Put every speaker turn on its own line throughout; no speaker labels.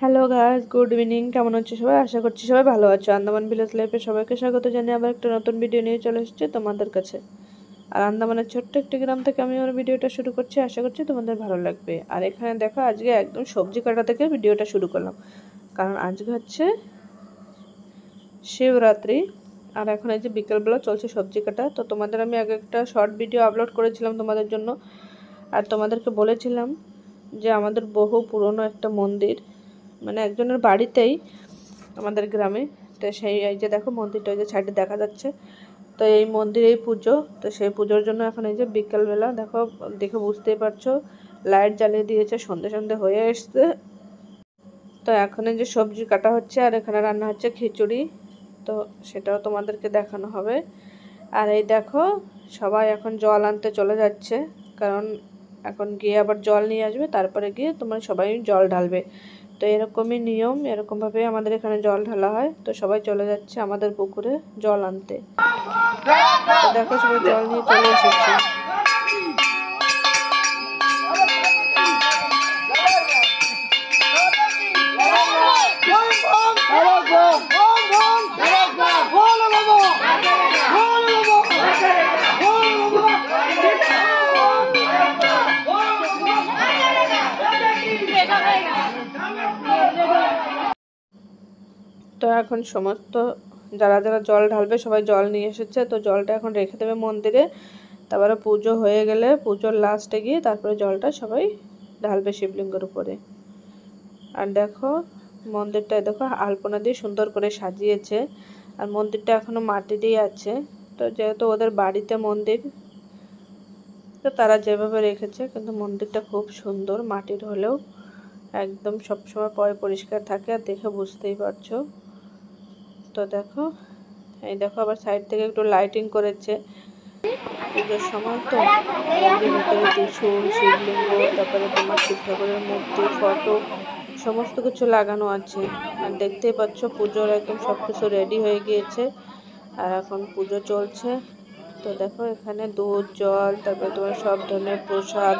Hello guys, good evening. কেমন আছো সবাই? আশা করছি সবাই ভালো আছো। আন্দামান ভিলেজ লাইফে সবাইকে স্বাগত জানিয়ে আবার একটা নতুন ভিডিও নিয়ে চলে এসেছি তোমাদের কাছে। আর আন্দামানের ছোট্ট একটি গ্রাম থেকে আমি আমার ভিডিওটা শুরু করছি। আশা করছি তোমাদের ভালো লাগবে। আর এখানে দেখো, আজকে একদম সবজি কাটা থেকে ভিডিওটা শুরু করলাম, কারণ আজকে হচ্ছে শিবরাত্রি। আর এখন এই যে বিকেলবেলা চলছে সবজি কাটা। তো তোমাদের আমি আগে একটা শর্ট ভিডিও আপলোড করেছিলাম তোমাদের জন্য, আর তোমাদেরকে বলেছিলাম যে আমাদের বহু পুরনো একটা মন্দির, মানে একজনের বাড়িতেই আমাদের গ্রামে। তো সেই এই যে দেখো মন্দিরটা ওই যে সাইডে দেখা যাচ্ছে। তো এই মন্দিরেই পুজো। তো সেই পুজোর জন্য এখন এই যে বিকেলবেলা দেখো, দেখে বুঝতেই পারছো লাইট জ্বালিয়ে দিয়েছে, সন্ধে সন্ধে হয়ে এসছে। তো এখন এই যে সবজি কাটা হচ্ছে আর এখানে রান্না হচ্ছে খিচুড়ি। তো সেটাও তোমাদেরকে দেখানো হবে। আর এই দেখো সবাই এখন জল আনতে চলে যাচ্ছে, কারণ এখন গিয়ে আবার জল নিয়ে আসবে, তারপরে গিয়ে তোমরা সবাই জল ঢালবে। তো এরকমই নিয়ম, এরকমভাবে আমাদের এখানে জল ঢালা হয়। তো সবাই চলে যাচ্ছে আমাদের পুকুরে জল আনতে। দেখো সবাই জল নিয়ে চলে এসেছে। তো এখন সমস্ত যারা যারা জল ঢালবে সবাই জল নিয়ে এসেছে। তো জলটা এখন রেখে দেবে মন্দিরে, তারপরে পুজো হয়ে গেলে পুজোর লাস্টে গিয়ে তারপরে জলটা সবাই ঢালবে শিবলিঙ্গের উপরে। আর দেখো মন্দিরটায় দেখো আলপনা দিয়ে সুন্দর করে সাজিয়েছে। আর মন্দিরটা এখনো মাটিরই আছে। তো যেহেতু ওদের বাড়িতে মন্দির, তো তারা যেভাবে রেখেছে, কিন্তু মন্দিরটা খুব সুন্দর, মাটির হলেও একদম সবসময় পরিষ্কার থাকে। আর দেখে বুঝতেই পারছো। তো দেখো এই দেখো আবার সাইড থেকে একটু লাইটিং করেছে পুজোর সময়। তো ভিতরে ত্রিশূল, শিবলিঙ্গ, তারপরে তোমার শিব ঠাকুরের মূর্তি, ফটো সমস্ত কিছু লাগানো আছে। আর দেখতেই পাচ্ছ পুজোর একদম সব কিছু রেডি হয়ে গিয়েছে, আর এখন পুজো চলছে। তো দেখো এখানে দুধ, জল, তারপরে তোমার সব ধরনের প্রসাদ,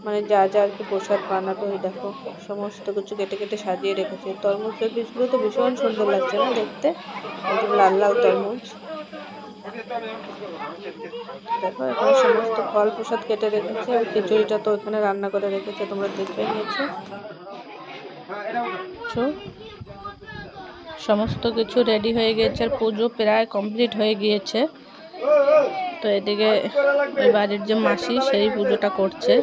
মানে যা যা আর কি প্রসাদ বানাবে, ওই দেখো সমস্ত কিছু কেটে কেটে সাজিয়ে রেখেছে। তরমুজের বীজগুলো তো ভীষণ সুন্দর লাগছে না দেখতে, একদম লাল লাল তরমুজ। দেখো এখানে সমস্ত ফল প্রসাদ কেটে রেখেছে, আর খিচুড়িটা তো এখানে রান্না করে রেখেছে, তোমরা দেখে নিয়েছো। সমস্ত কিছু রেডি হয়ে গিয়েছে আর পুজো প্রায় কমপ্লিট হয়ে গিয়েছে। তো এদিকে ওই বাড়ির যে মাসি সেই পুজোটা করছে।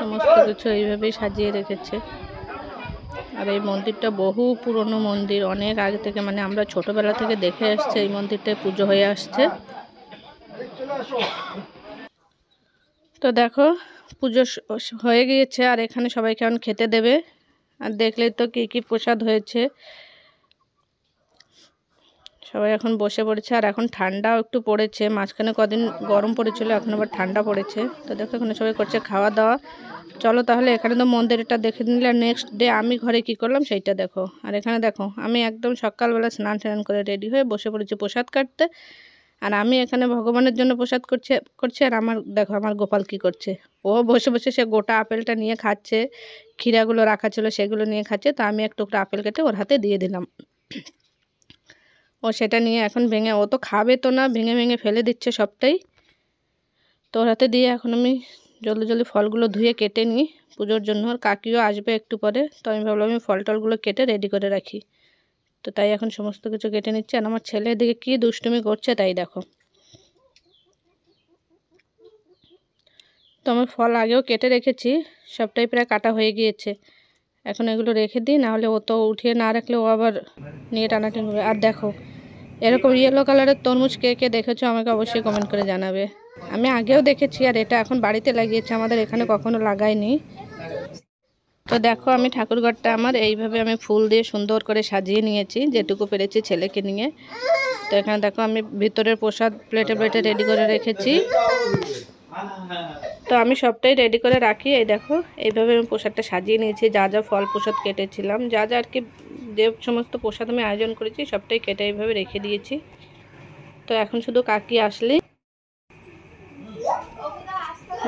সমস্ত কিছু এইভাবেই সাজিয়ে রেখেছে। আর এই মন্দিরটা বহু পুরনো মন্দির, অনেক আগে থেকে, মানে আমরা ছোটবেলা থেকে দেখে আসছে এই মন্দিরটায় পুজো হয়ে আসছে। তো দেখো পুজো হয়ে গিয়েছে আর এখানে সবাইকে এখন খেতে দেবে। আর দেখলেই তো কি কি প্রসাদ হয়েছে। সবাই এখন বসে পড়েছে। আর এখন ঠান্ডাও একটু পড়েছে, মাঝখানে কদিন গরম পড়েছিল, এখন আবার ঠান্ডা পড়েছে। তো দেখো এখানে সবাই করছে খাওয়া দাওয়া। চলো তাহলে এখানে তো মন্দিরটা দেখে নিলে, নেক্সট ডে আমি ঘরে কি করলাম সেইটা দেখো। আর এখানে দেখো আমি একদম সকালবেলা স্নান টান করে রেডি হয়ে বসে পড়েছি প্রসাদ কাটতে। আর আমি এখানে ভগবানের জন্য প্রসাদ করছি। আর আমার দেখো আমার গোপাল কি করছে, ও বসে বসে সে গোটা আপেলটা নিয়ে খাচ্ছে। ক্ষীরাগুলো রাখা ছিল সেগুলো নিয়ে খাচ্ছে। তো আমি এক টুকরা আপেল কেটে ওর হাতে দিয়ে দিলাম। ও সেটা নিয়ে এখন ভেঙে, ও তো খাবে তো না, ভেঙে ভেঙে ফেলে দিচ্ছে সবটাই। তো ওর হাতে দিয়ে এখন আমি জলদি জলদি ফলগুলো ধুয়ে কেটে নিই পুজোর জন্য। আর কাকিও আসবে একটু পরে, তো আমি ভাবলাম আমি ফল টলগুলো কেটে রেডি করে রাখি। তো তাই এখন সমস্ত কিছু কেটে নিচ্ছে। আর আমার ছেলে দিকে কী দুষ্টুমি করছে তাই দেখো। তো আমার ফল আগেও কেটে রেখেছি, সবটাই প্রায় কাটা হয়ে গিয়েছে। এখন এগুলো রেখে দিই, নাহলে ও তো উঠিয়ে না রাখলে ও আবার নিয়ে টানাটানি হবে। আর দেখো এরকম ইয়েলো কালারের তরমুজ কে কে দেখেছো আমাকে অবশ্যই কমেন্ট করে জানাবে। আমি আগেও দেখেছি, আর এটা এখন বাড়িতে লাগিয়েছে, আমাদের এখানে কখনো লাগাইনি। তো দেখো আমি ঠাকুরঘরটা আমার এইভাবে আমি ফুল দিয়ে সুন্দর করে সাজিয়ে নিয়েছি, যেটুকু পেরেছি ছেলেকে নিয়ে। তো এখানে দেখো আমি ভিতরের প্রসাদ প্লেটে প্লেটে রেডি করে রেখেছি। তো আমি সবটাই রেডি করে রাখি। এই দেখো এইভাবে আমি প্রসাদটা সাজিয়ে নিয়েছি, যা যা ফল প্রসাদ কেটেছিলাম, যা যা আর কি যে সমস্ত প্রসাদ আমি আয়োজন করেছি সবটাই কেটে এইভাবে রেখে দিয়েছি। তো এখন শুধু কাকি আসলেই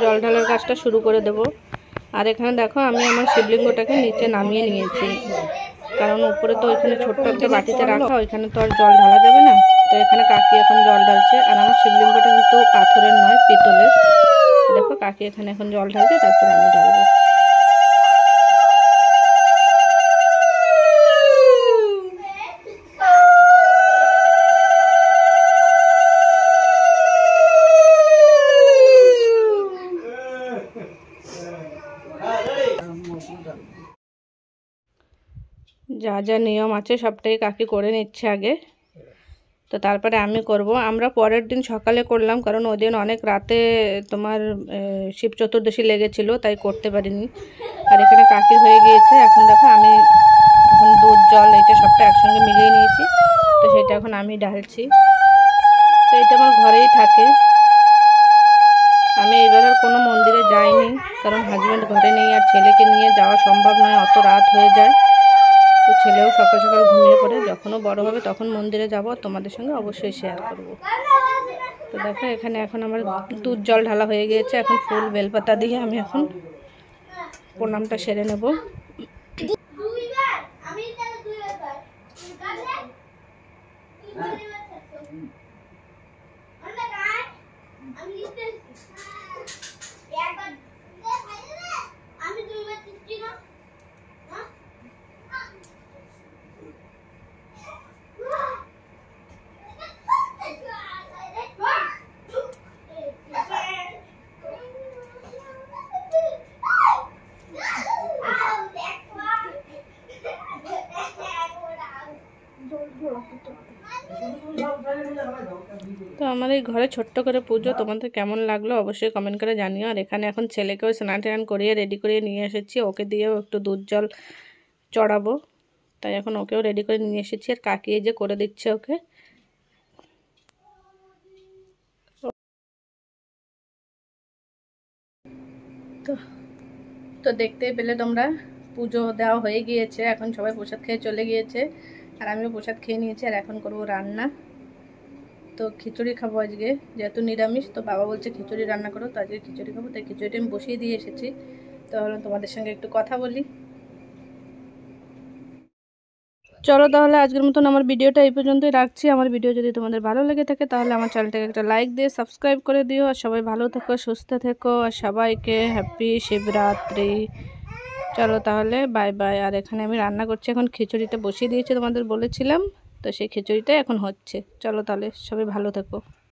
জল ঢালার কাজটা শুরু করে দেব। আর এখানে দেখো আমি আমার শিবলিঙ্গটাকে নিচে নামিয়ে নিয়েছি, কারণ উপরে তো ওইখানে ছোট্ট একটা বাটিতে রাখা, ওইখানে তো আর জল ঢালা যাবে না। তো এখানে কাকি এখন জল ঢালছে। আর আমার শিবলিঙ্গটা কিন্তু পাথরের নয়, পিতলের। দেখো কাকি এখানে এখন জল ঢালছে, তারপরে আমি ঢালবো। যা যা নিয়ম আছে সবটাই কাকি করে নিচ্ছে আগে, তো তারপরে আমি করব। আমরা পরের দিন সকালে করলাম, কারণ ওই দিন অনেক রাতে তোমার শিব চতুর্দশী লেগেছিল, তাই করতে পারিনি। আর এখানে কাকি হয়ে গিয়েছে। এখন দেখো আমি এখন দুধ জল এটা সবটা একসঙ্গে মিলিয়ে নিয়েছি, তো সেটা এখন আমি ঢালছি। তো এটা আমার ঘরেই থাকে, আমি এবার আর কোনো মন্দিরে যাইনি, কারণ হাজব্যান্ড ঘরে নেই আর ছেলেকে নিয়ে যাওয়া সম্ভব নয়, অত রাত হয়ে যায়। তো ছেলেও সকাল সকাল ঘুমিয়ে পড়ে, যখনও বড় হবে তখন মন্দিরে যাব, তোমাদের সঙ্গে অবশ্যই শেয়ার করব। তো দেখো এখানে এখন আমার দুধ জল ঢালা হয়ে গিয়েছে। এখন ফুল বেলপাতা দিয়ে আমি এখন প্রণামটা সেরে নেব। তো আমার এই ঘরে ছোট্ট করে পুজো তোমাদের কেমন লাগলো অবশ্যই কমেন্ট করে জানিও। আর এখানে এখন ছেলেকেও স্নান টান করিয়ে রেডি করিয়ে নিয়ে এসেছি, ওকে দিয়েও একটু দুধ জল চড়াবো, তাই এখন ওকেও রেডি করে নিয়ে এসেছি। আর কাকি এই যে করে দিচ্ছে ওকে। তো দেখতেই পেলে তোমরা, পুজো দেওয়া হয়ে গিয়েছে, এখন সবাই প্রসাদ খেয়ে চলে গিয়েছে, আর আমিও প্রসাদ খেয়ে নিয়েছি। আর এখন করবো রান্না। তো খিচুড়ি খাবো আজকে, যেহেতু নিরামিষ, তো বাবা বলছে খিচুড়ি রান্না করো, তো আজকে খিচুড়ি খাবো, তাই খিচুড়িটা আমি বসিয়ে দিয়ে এসেছি। তো ভাবলাম তোমাদের সঙ্গে একটু কথা বলি। চলো তাহলে আজকের মতন আমার ভিডিওটা এই পর্যন্তই রাখছি। আমার ভিডিও যদি তোমাদের ভালো লেগে থাকে তাহলে আমার চ্যানেলটাকে একটা লাইক দিয়ে সাবস্ক্রাইব করে দিও। আর সবাই ভালো থেকো, সুস্থ থেকো, আর সবাইকে হ্যাপি শিবরাত্রি। চলো তাহলে বাই বাই। আর এখানে আমি রান্না করছি, এখন খিচুড়িটা বসিয়ে দিয়েছি তোমাদের বলেছিলাম, তো সেই খিচুড়িটাই এখন হচ্ছে। চলো তাহলে সবাই ভালো থেকো।